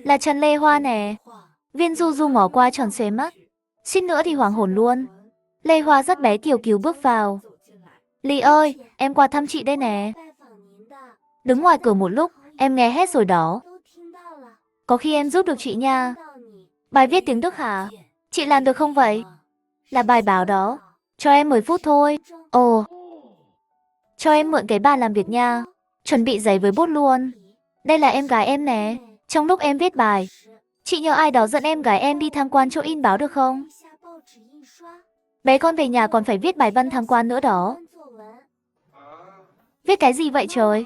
Là Trần Lê Hoa nè. Viên Du Du ngó qua tròn xoe mắt. Suýt nữa thì hoảng hồn luôn. Lê Hoa rất bé kiều cứu bước vào. Lý ơi, em qua thăm chị đây nè. Đứng ngoài cửa một lúc, em nghe hết rồi đó. Có khi em giúp được chị nha. Bài viết tiếng Đức hả? Chị làm được không vậy? Là bài báo đó. Cho em 10 phút thôi. Ồ. Cho em mượn cái bàn làm việc nha. Chuẩn bị giấy với bút luôn. Đây là em gái em nè. Trong lúc em viết bài, chị nhờ ai đó dẫn em gái em đi tham quan chỗ in báo được không? Bé con về nhà còn phải viết bài văn tham quan nữa đó. Viết cái gì vậy trời?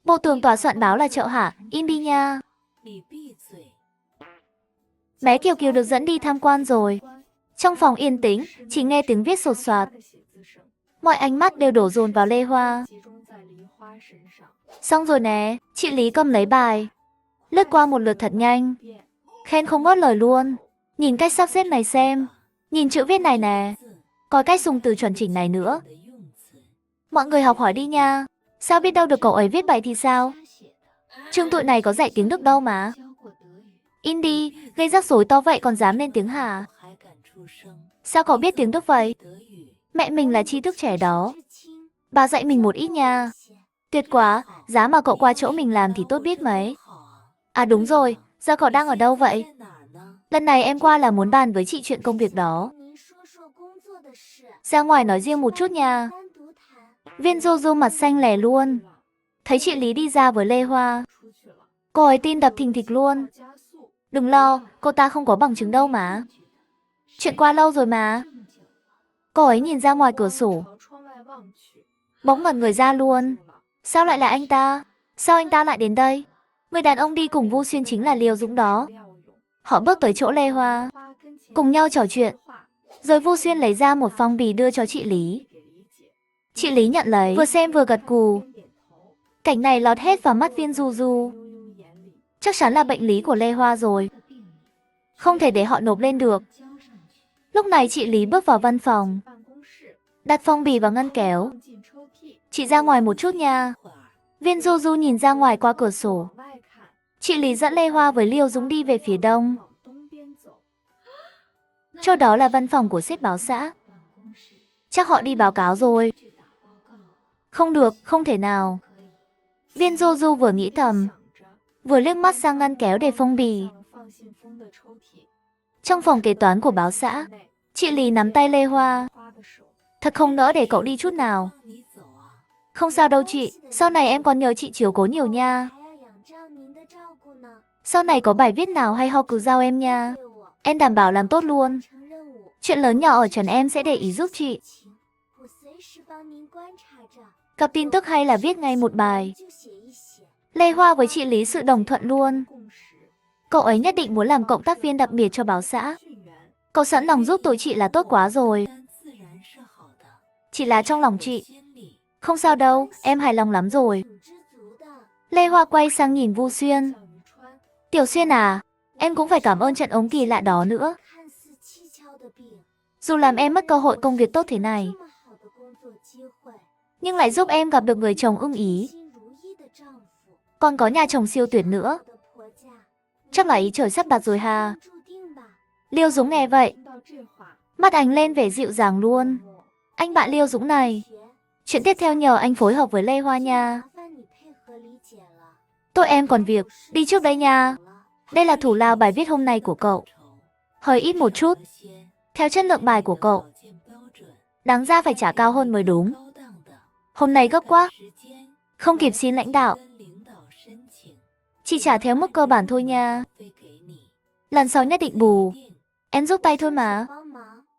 Bộ tường tòa soạn báo là chợ hả? In đi nha. Bé Kiều Kiều được dẫn đi tham quan rồi. Trong phòng yên tĩnh, chỉ nghe tiếng viết sột soạt. Mọi ánh mắt đều đổ dồn vào Lê Hoa. Xong rồi nè, chị Lý cầm lấy bài. Lướt qua một lượt thật nhanh. Khen không ngớt lời luôn. Nhìn cách sắp xếp này xem. Nhìn chữ viết này nè. Coi cách dùng từ chuẩn chỉnh này nữa. Mọi người học hỏi đi nha. Sao biết đâu được cậu ấy viết bài thì sao? Trường tụi này có dạy tiếng Đức đâu mà. In đi, gây rắc rối to vậy còn dám lên tiếng hả? Sao cậu biết tiếng Đức vậy? Mẹ mình là tri thức trẻ đó. Bà dạy mình một ít nha. Tuyệt quá, giá mà cậu qua chỗ mình làm thì tốt biết mấy. À đúng rồi, giờ cậu đang ở đâu vậy? Lần này em qua là muốn bàn với chị chuyện công việc đó. Ra ngoài nói riêng một chút nha. Viên Du Du mặt xanh lè luôn. Thấy chị Lý đi ra với Lê Hoa. Cô ấy tim đập thình thịch luôn. Đừng lo, cô ta không có bằng chứng đâu mà. Chuyện qua lâu rồi mà. Cô ấy nhìn ra ngoài cửa sổ. Bỗng ngẩn người ra luôn. Sao lại là anh ta? Sao anh ta lại đến đây? Người đàn ông đi cùng Vu Xuyên chính là Liêu Dũng đó. Họ bước tới chỗ Lê Hoa, cùng nhau trò chuyện. Rồi Vu Xuyên lấy ra một phong bì đưa cho chị Lý. Chị Lý nhận lấy, vừa xem vừa gật gù. Cảnh này lọt hết vào mắt Viên Du Du. Chắc chắn là bệnh lý của Lê Hoa rồi. Không thể để họ nộp lên được. Lúc này chị Lý bước vào văn phòng, đặt phong bì vào ngăn kéo. Chị ra ngoài một chút nha. Viên Du Du nhìn ra ngoài qua cửa sổ. Chị Lý dẫn Lê Hoa với Liêu Dũng đi về phía đông. Chỗ đó là văn phòng của sếp báo xã. Chắc họ đi báo cáo rồi. Không được, không thể nào. Viên Du Du vừa nghĩ thầm, vừa liếc mắt sang ngăn kéo để phong bì. Trong phòng kế toán của báo xã, chị Lý nắm tay Lê Hoa. Thật không nỡ để cậu đi chút nào. Không sao đâu chị, sau này em còn nhờ chị chiếu cố nhiều nha. Sau này có bài viết nào hay ho cứ giao em nha. Em đảm bảo làm tốt luôn. Chuyện lớn nhỏ ở trần em sẽ để ý giúp chị. Gặp tin tức hay là viết ngay một bài. Lê Hoa với chị Lý sự đồng thuận luôn. Cậu ấy nhất định muốn làm cộng tác viên đặc biệt cho báo xã. Cậu sẵn lòng giúp tụi chị là tốt quá rồi. Chỉ là trong lòng chị. Không sao đâu, em hài lòng lắm rồi. Lê Hoa quay sang nhìn Vu Xuyên. Tiểu Xuyên à, em cũng phải cảm ơn trận ống kỳ lạ đó nữa. Dù làm em mất cơ hội công việc tốt thế này, nhưng lại giúp em gặp được người chồng ưng ý. Còn có nhà chồng siêu tuyệt nữa. Chắc là ý trời sắp đặt rồi ha. Liêu Dũng nghe vậy, mắt ánh lên vẻ dịu dàng luôn. Anh bạn Liêu Dũng này, chuyện tiếp theo nhờ anh phối hợp với Lê Hoa nha. Tôi em còn việc, đi trước đây nha. Đây là thủ lao bài viết hôm nay của cậu. Hơi ít một chút, theo chất lượng bài của cậu. Đáng ra phải trả cao hơn mới đúng. Hôm nay gấp quá, không kịp xin lãnh đạo. Chỉ trả theo mức cơ bản thôi nha. Lần sau nhất định bù. Em giúp tay thôi mà.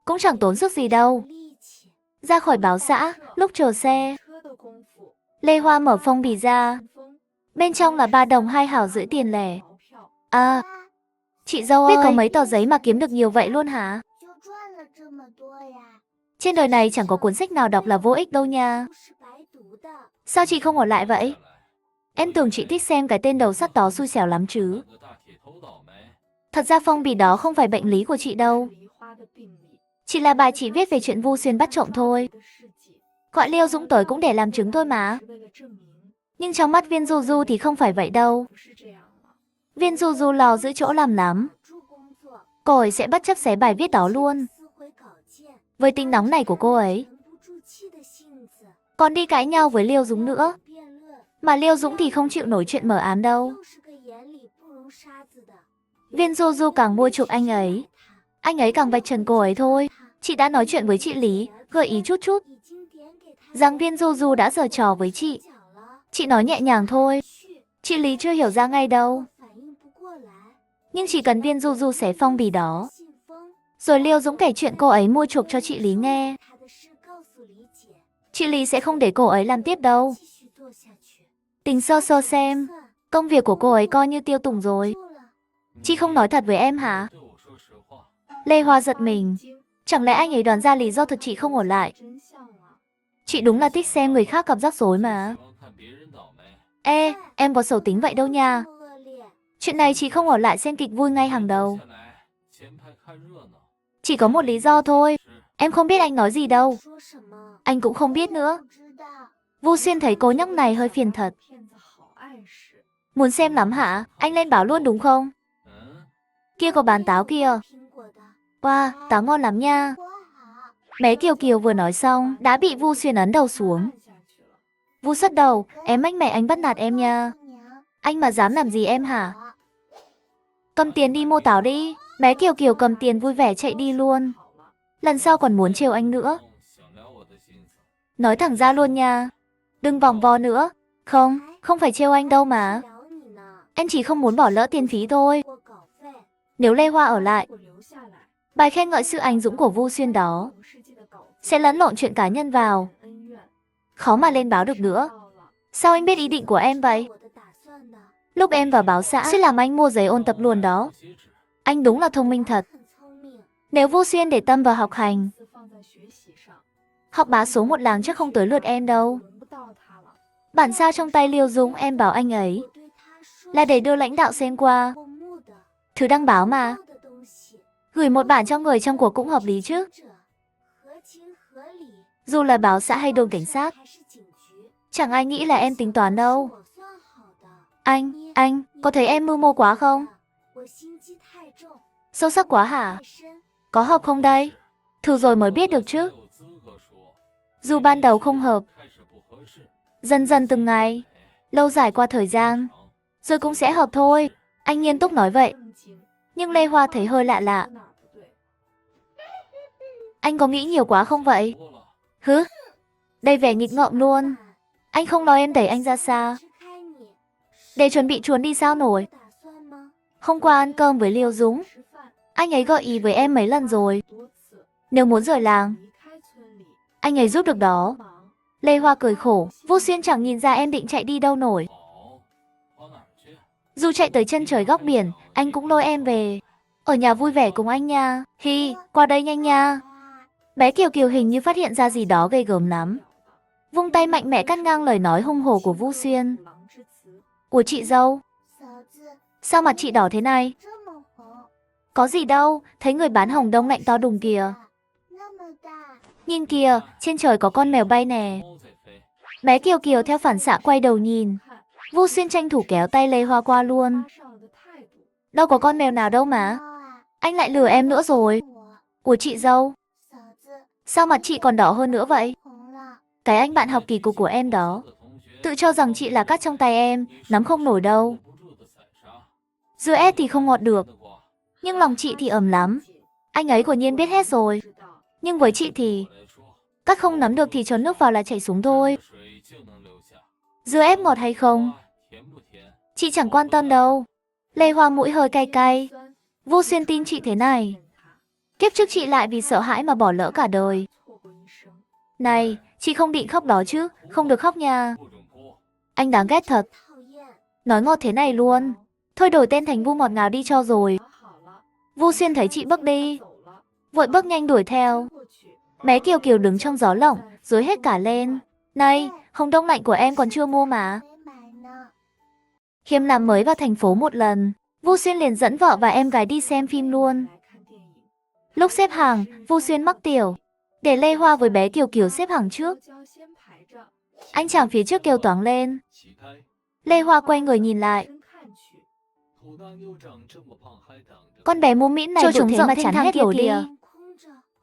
Cũng chẳng tốn sức gì đâu. Ra khỏi báo xã, lúc chờ xe, Lê Hoa mở phong bì ra. Bên trong là 3 đồng 2 hào rưỡi tiền lẻ. À, chị dâu ơi, biết có mấy tờ giấy mà kiếm được nhiều vậy luôn hả? Trên đời này chẳng có cuốn sách nào đọc là vô ích đâu nha. Sao chị không ở lại vậy? Em tưởng chị thích xem cái tên đầu sắt đó xui xẻo lắm chứ. Thật ra phong bì đó không phải bệnh lý của chị đâu. Chỉ là bài chị viết về chuyện Vu Xuyên bắt trộm thôi. Gọi Liêu Dũng tới cũng để làm chứng thôi mà. Nhưng trong mắt Viên Du Du thì không phải vậy đâu. Viên Du Du lo giữ chỗ làm lắm. Cô ấy sẽ bất chấp xé bài viết đó luôn. Với tính nóng này của cô ấy, còn đi cãi nhau với Liêu Dũng nữa. Mà Liêu Dũng thì không chịu nổi chuyện mờ ám đâu. Viên Du Du càng mua chuộc anh ấy càng vạch trần cô ấy thôi. Chị đã nói chuyện với chị Lý, gợi ý chút chút rằng Viên Du Du đã giở trò với chị. Chị nói nhẹ nhàng thôi, chị Lý chưa hiểu ra ngay đâu. Nhưng chỉ cần Viên Du Du xé phong bì đó, rồi Liêu Dũng kể chuyện cô ấy mua chuộc cho chị Lý nghe, chị Lý sẽ không để cô ấy làm tiếp đâu. Tính sơ sơ xem, công việc của cô ấy coi như tiêu tùng rồi. Chị không nói thật với em hả? Lê Hoa giật mình. Chẳng lẽ anh ấy đoán ra lý do thật chị không ổn lại? Chị đúng là thích xem người khác gặp rắc rối mà. Ê, em có xấu tính vậy đâu nha. Chuyện này chị không ở lại xem kịch vui ngay hàng đầu. Chỉ có một lý do thôi. Em không biết anh nói gì đâu. Anh cũng không biết nữa. Vu Xuyên thấy cô nhóc này hơi phiền thật. Muốn xem lắm hả? Anh lên báo luôn đúng không? Kia có bán táo kìa. Wow, táo ngon lắm nha. Bé Kiều Kiều vừa nói xong, đã bị Vu Xuyên ấn đầu xuống. Vu sất đầu, em mách mẹ anh bắt nạt em nha. Anh mà dám làm gì em hả? Cầm tiền đi mua táo đi. Bé Kiều Kiều cầm tiền vui vẻ chạy đi luôn. Lần sau còn muốn trêu anh nữa. Nói thẳng ra luôn nha. Đừng vòng vo nữa. Không, không phải trêu anh đâu mà. Em chỉ không muốn bỏ lỡ tiền phí thôi. Nếu Lê Hoa ở lại, bài khen ngợi sự anh dũng của Vu Xuyên đó sẽ lẫn lộn chuyện cá nhân vào. Khó mà lên báo được nữa. Sao anh biết ý định của em vậy? Lúc em vào báo xã sẽ làm anh mua giấy ôn tập luôn đó. Anh đúng là thông minh thật. Nếu Vu Xuyên để tâm vào học hành, học bá số một làng chắc không tới lượt em đâu. Bản sao trong tay Liêu Dũng em bảo anh ấy là để đưa lãnh đạo xem qua. Thứ đăng báo mà. Gửi một bản cho người trong cuộc cũng hợp lý chứ. Dù là báo xã hay đồn cảnh sát, chẳng ai nghĩ là em tính toán đâu. Anh, có thấy em mưu mô quá không? Sâu sắc quá hả? Có hợp không đây? Thử rồi mới biết được chứ. Dù ban đầu không hợp, dần dần từng ngày, lâu dài qua thời gian, rồi cũng sẽ hợp thôi. Anh nghiêm túc nói vậy. Nhưng Lê Hoa thấy hơi lạ lạ. Anh có nghĩ nhiều quá không vậy? Hứ? Đầy vẻ nghịch ngợm luôn. Anh không lo em đẩy anh ra xa để chuẩn bị trốn đi sao nổi. Hôm qua ăn cơm với Liêu Dũng, anh ấy gợi ý với em mấy lần rồi. Nếu muốn rời làng, anh ấy giúp được đó. Lê Hoa cười khổ. Vu Xuyên chẳng nhìn ra em định chạy đi đâu nổi. Dù chạy tới chân trời góc biển, anh cũng lôi em về. Ở nhà vui vẻ cùng anh nha. Hi, qua đây nhanh nha. Bé Kiều Kiều hình như phát hiện ra gì đó ghê gớm lắm. Vung tay mạnh mẽ cắt ngang lời nói hung hổ của Vu Xuyên. Ủa chị dâu, sao mặt chị đỏ thế này? Có gì đâu, thấy người bán hồng đông lạnh to đùng kìa. Nhìn kìa, trên trời có con mèo bay nè. Bé Kiều Kiều theo phản xạ quay đầu nhìn. Vu Xuyên tranh thủ kéo tay Lê Hoa qua luôn. Đâu có con mèo nào đâu mà. Anh lại lừa em nữa rồi. Ủa chị dâu, sao mặt chị còn đỏ hơn nữa vậy? Cái anh bạn học kỳ cục của em đó, tự cho rằng chị là cát trong tay em, nắm không nổi đâu. Dưa ép thì không ngọt được, nhưng lòng chị thì ấm lắm. Anh ấy quả nhiên biết hết rồi. Nhưng với chị thì, cát không nắm được thì cho nước vào là chảy xuống thôi. Dưa ép ngọt hay không, chị chẳng quan tâm đâu. Lê Hoa mũi hơi cay cay. Vu Xuyên tin chị thế này. Kiếp trước chị lại vì sợ hãi mà bỏ lỡ cả đời. Này, chị không định khóc đó chứ, không được khóc nha. Anh đáng ghét thật. Nói ngọt thế này luôn. Thôi đổi tên thành Vu ngọt ngào đi cho rồi. Vu Xuyên thấy chị bước đi, vội bước nhanh đuổi theo. Bé Kiều Kiều đứng trong gió lộng, rối hết cả lên. Này, hồng đông lạnh của em còn chưa mua mà. Khiêm làm mới vào thành phố một lần, Vu Xuyên liền dẫn vợ và em gái đi xem phim luôn. Lúc xếp hàng, Vu Xuyên mắc tiểu, để Lê Hoa với bé Kiều Kiều xếp hàng trước. Anh chàng phía trước kêu toáng lên. Lê Hoa quay người nhìn lại. Con bé múm mĩm này Cho bự chúng thế dọn mà thênh chắn thang hết kia lối đi. kìa.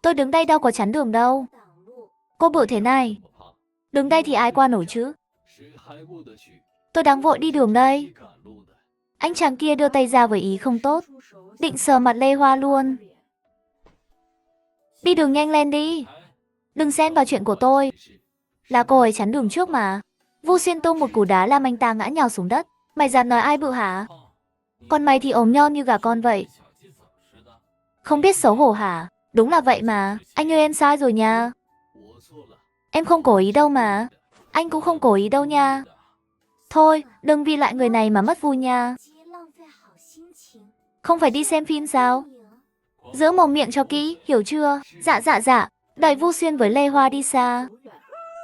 Tôi đứng đây đâu có chắn đường đâu. Cô bự thế này. Đứng đây thì ai qua nổi chứ? Tôi đang vội đi đường đây. Anh chàng kia đưa tay ra với ý không tốt, định sờ mặt Lê Hoa luôn. Đi đường nhanh lên đi. Đừng xen vào chuyện của tôi. Là cô ấy chắn đường trước mà. Vu Xuyên tung một cú đá làm anh ta ngã nhào xuống đất. Mày dám nói ai bự hả? Còn mày thì ốm nhon như gà con vậy. Không biết xấu hổ hả? Đúng là vậy mà. Anh ơi em sai rồi nha. Em không cố ý đâu mà. Anh cũng không cố ý đâu nha. Thôi, đừng vì lại người này mà mất vui nha. Không phải đi xem phim sao? Giữ mồm miệng cho kỹ, hiểu chưa? Dạ dạ dạ. Đợi Vu Xuyên với Lê Hoa đi xa.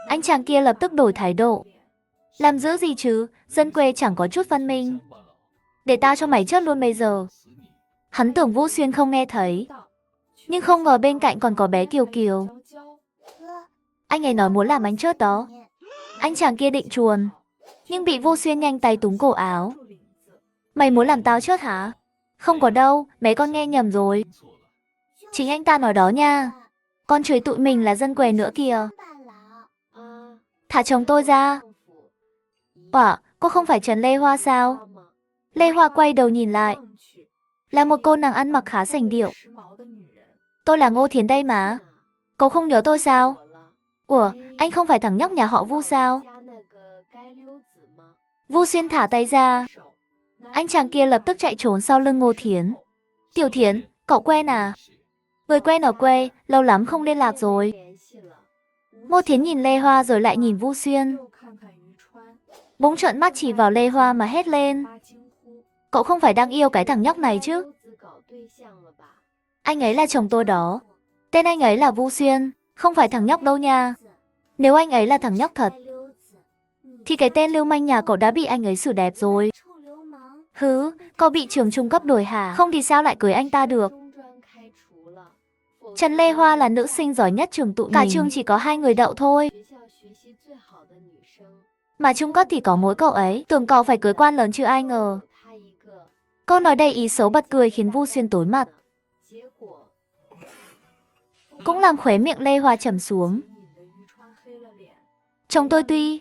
Anh chàng kia lập tức đổi thái độ. Làm dữ gì chứ, dân quê chẳng có chút văn minh. Để tao cho mày chết luôn bây giờ. Hắn tưởng Vu Xuyên không nghe thấy, nhưng không ngờ bên cạnh còn có bé Kiều Kiều. Anh ấy nói muốn làm anh chết đó. Anh chàng kia định chuồn, nhưng bị Vu Xuyên nhanh tay túm cổ áo. Mày muốn làm tao chết hả? Không có đâu, mấy con nghe nhầm rồi. Chính anh ta nói đó nha. Con chửi tụi mình là dân quê nữa kìa. Thả chồng tôi ra. Quả, cô không phải Trần Lê Hoa sao? Lê Hoa quay đầu nhìn lại. Là một cô nàng ăn mặc khá sành điệu. Tôi là Ngô Thiến đây mà. Cậu không nhớ tôi sao? Ủa, anh không phải thằng nhóc nhà họ Vu sao? Vu Xuyên thả tay ra. Anh chàng kia lập tức chạy trốn sau lưng Ngô Thiến. Tiểu Thiến, cậu quen à? Người quen ở quê, lâu lắm không liên lạc rồi. Ngô Thiến nhìn Lê Hoa rồi lại nhìn Vu Xuyên. Bỗng trợn mắt chỉ vào Lê Hoa mà hét lên. Cậu không phải đang yêu cái thằng nhóc này chứ? Anh ấy là chồng tôi đó. Tên anh ấy là Vu Xuyên, không phải thằng nhóc đâu nha. Nếu anh ấy là thằng nhóc thật, thì cái tên lưu manh nhà cậu đã bị anh ấy xử đẹp rồi. Hứ, cậu bị trường trung cấp đuổi hả? Không thì sao lại cưới anh ta được? Trần Lê Hoa là nữ sinh giỏi nhất trường tụi mình. Cả trường chỉ có 2 người đậu thôi. Mà trung cấp thì có mỗi cậu ấy. Tưởng cậu phải cưới quan lớn chứ ai ngờ. Câu nói đầy ý xấu bật cười khiến Vu Xuyên tối mặt. Cũng làm khóe miệng Lê Hoa trầm xuống. Chồng tôi tuy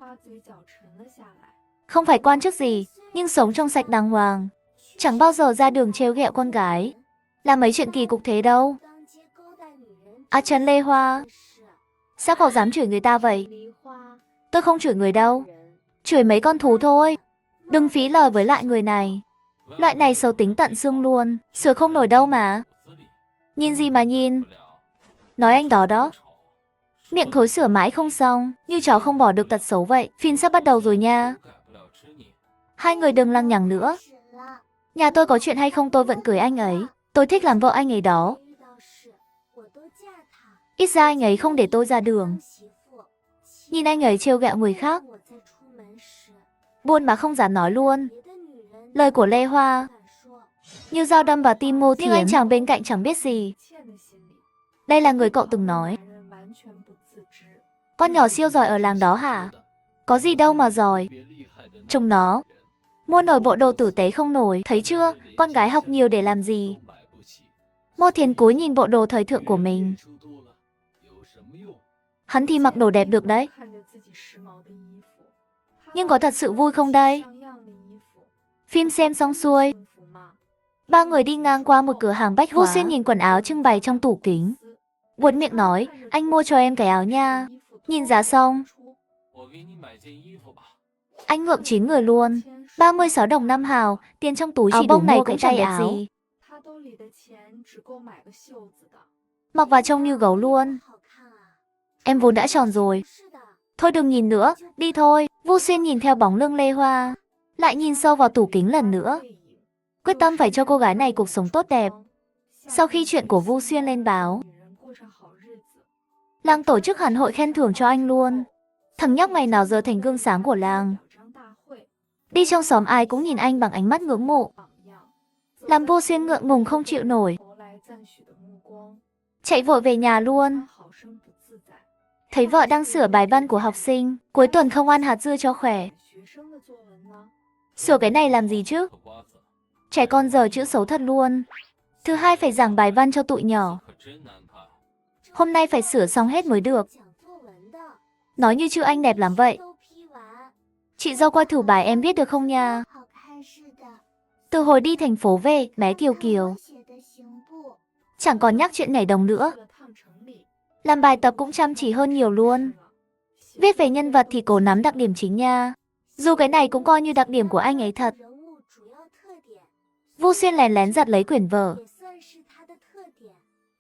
không phải quan chức gì, nhưng sống trong sạch đàng hoàng. Chẳng bao giờ ra đường trêu ghẹo con gái. Làm mấy chuyện kỳ cục thế đâu. À Trần Lê Hoa, sao cậu dám chửi người ta vậy? Tôi không chửi người đâu. Chửi mấy con thú thôi. Đừng phí lời với lại người này. Loại này xấu tính tận xương luôn. Sửa không nổi đâu mà. Nhìn gì mà nhìn. Nói anh đó đó. Miệng thối sửa mãi không xong. Như chó không bỏ được tật xấu vậy. Phim sắp bắt đầu rồi nha. Hai người đừng lằng nhằng nữa. Nhà tôi có chuyện hay không tôi vẫn cưới anh ấy. Tôi thích làm vợ anh ấy đó. Ít ra anh ấy không để tôi ra đường. Nhìn anh ấy trêu ghẹo người khác. Buồn mà không dám nói luôn. Lời của Lê Hoa như dao đâm vào tim Ngô Thiến. Nhưng anh chàng bên cạnh chẳng biết gì. Đây là người cậu từng nói. Con nhỏ siêu giỏi ở làng đó hả? Có gì đâu mà giỏi. Trông nó mua nổi bộ đồ tử tế không nổi. Thấy chưa, con gái học nhiều để làm gì? Ngô Thiến cúi nhìn bộ đồ thời thượng của mình. Hắn thì mặc đồ đẹp được đấy. Nhưng có thật sự vui không đây? Phim xem xong xuôi, ba người đi ngang qua một cửa hàng bách hóa. Vu Xuyên nhìn quần áo trưng bày trong tủ kính. Buột miệng nói, anh mua cho em cái áo nha. Nhìn giá xong, anh ngượng chín người luôn. 36 đồng 5 hào, tiền trong túi chỉ đủ mua cái tay áo. Mặc vào trông như gấu luôn. Em vốn đã tròn rồi. Thôi đừng nhìn nữa, đi thôi. Vu Xuyên nhìn theo bóng lưng Lê Hoa, lại nhìn sâu vào tủ kính lần nữa. Quyết tâm phải cho cô gái này cuộc sống tốt đẹp. Sau khi chuyện của Vu Xuyên lên báo, làng tổ chức hẳn hội khen thưởng cho anh luôn. Thằng nhóc ngày nào giờ thành gương sáng của làng. Đi trong xóm ai cũng nhìn anh bằng ánh mắt ngưỡng mộ. Làm Vu Xuyên ngượng ngùng không chịu nổi. Chạy vội về nhà luôn. Thấy vợ đang sửa bài văn của học sinh. Cuối tuần không ăn hạt dưa cho khỏe. Sửa cái này làm gì chứ? trẻ con giờ chữ xấu thật luôn. Thứ hai phải giảng bài văn cho tụi nhỏ. Hôm nay phải sửa xong hết mới được. Nói như chữ anh đẹp lắm vậy. Chị dâu qua thử bài em viết được không nha? Từ hồi đi thành phố về, bé Kiều Kiều chẳng còn nhắc chuyện nhảy đồng nữa. Làm bài tập cũng chăm chỉ hơn nhiều luôn. Viết về nhân vật thì cố nắm đặc điểm chính nha. Dù cái này cũng coi như đặc điểm của anh ấy thật. Vu Xuyên lén lén giật lấy quyển vở.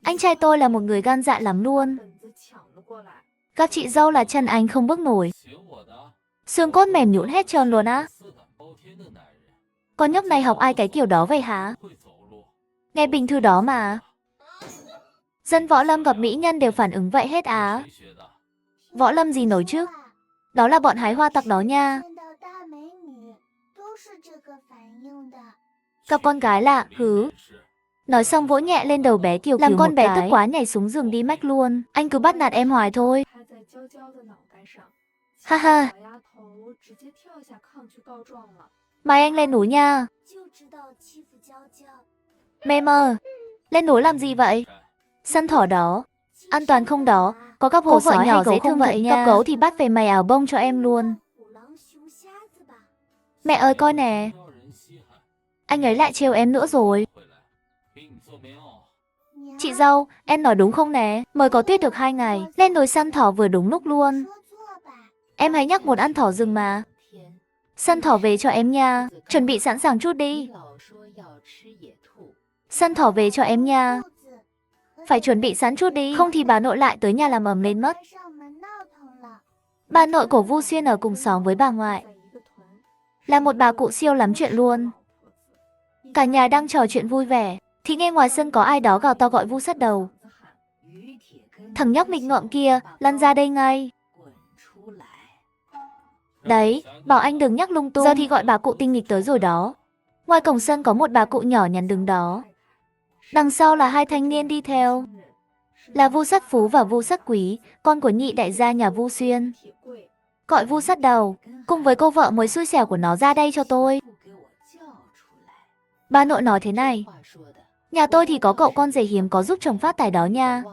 Anh trai tôi là một người gan dạ lắm luôn. Các chị dâu là chân anh không bước nổi. Xương cốt mềm nhũn hết trơn luôn á. Con nhóc này học ai cái kiểu đó vậy hả? Nghe bình thư đó mà. Dân võ lâm gặp mỹ nhân đều phản ứng vậy hết á. Võ lâm gì nổi chứ? Đó là bọn hái hoa tặc đó nha. Gặp con gái lạ, hứ. Nói xong vỗ nhẹ lên đầu bé Kiều Kiều. Làm con bé tức quá nhảy xuống giường đi mách luôn. Anh cứ bắt nạt em hoài thôi. Ha ha. Mai anh lên núi nha. Mê mơ. Lên núi làm gì vậy? Săn thỏ đó. An toàn không đó? Có các hồ sói nhỏ dễ thương vậy nha. Cặp gấu thì bắt về mày áo bông cho em luôn. Mẹ ơi coi nè. Anh ấy lại trêu em nữa rồi. Chị dâu, em nói đúng không nè? Mới có tuyết được 2 ngày. Lên núi săn thỏ vừa đúng lúc luôn. Em hay nhắc muốn ăn thỏ rừng mà. Săn thỏ về cho em nha. Chuẩn bị sẵn sàng chút đi. Săn thỏ về cho em nha. Phải chuẩn bị sẵn chút đi. Không thì bà nội lại tới nhà làm ầm lên mất. Bà nội của Vu Xuyên ở cùng xóm với bà ngoại. Là một bà cụ siêu lắm chuyện luôn. Cả nhà đang trò chuyện vui vẻ thì nghe ngoài sân có ai đó gào to gọi Vu Sắt Đầu. Thằng nhóc nghịch ngợm kia, lăn ra đây ngay. Đấy, bảo anh đừng nhắc lung tung. Giờ thì gọi bà cụ tinh nghịch tới rồi đó. Ngoài cổng sân có một bà cụ nhỏ nhắn đứng đó. Đằng sau là 2 thanh niên đi theo. Là Vu Sắt Phú và Vu Sắt Quý, con của nhị đại gia nhà Vu Xuyên. Gọi Vu Sắt Đầu, cùng với cô vợ mới xui xẻo của nó ra đây cho tôi. Bà nội nói thế này. Nhà tôi thì có cậu con rể hiếm có giúp chồng phát tài đó nha.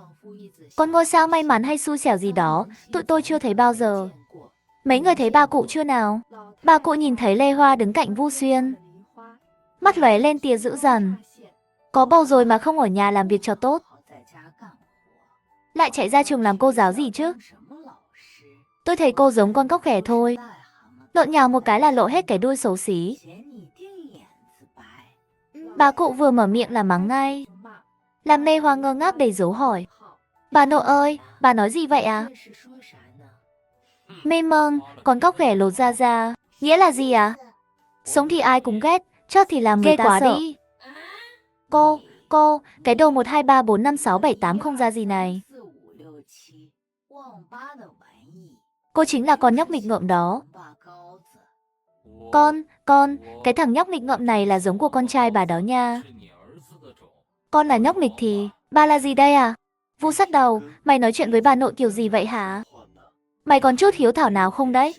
Còn ngôi sao may mắn hay xui xẻo gì đó, tụi tôi chưa thấy bao giờ. Mấy người thấy bà cụ chưa nào? Bà cụ nhìn thấy Lê Hoa đứng cạnh Vu Xuyên. Mắt lóe lên tia dữ dằn. Có bầu rồi mà không ở nhà làm việc cho tốt. Lại chạy ra trường làm cô giáo gì chứ? Tôi thấy cô giống con cóc ghẻ thôi. Lộn nhào một cái là lộ hết cái đuôi xấu xí. Bà cụ vừa mở miệng là mắng ngay. Làm Lê Hoa ngơ ngác đầy dấu hỏi. Bà nội ơi, bà nói gì vậy à? Mê mâng, con cóc ghẻ lột da ra. Nghĩa là gì à? Sống thì ai cũng ghét, chết thì làm người ta quá sợ. Đi. Cô, cái đồ 1, 2, 3, 4, 5, 6, 7, 8 không ra gì này. Cô chính là con nhóc nghịch ngợm đó. Con, cái thằng nhóc nghịch ngợm này là giống của con trai bà đó nha. Con là nhóc nghịch thì, bà là gì đây à? Vu Sắt Đầu, mày nói chuyện với bà nội kiểu gì vậy hả? Mày còn chút hiếu thảo nào không đấy?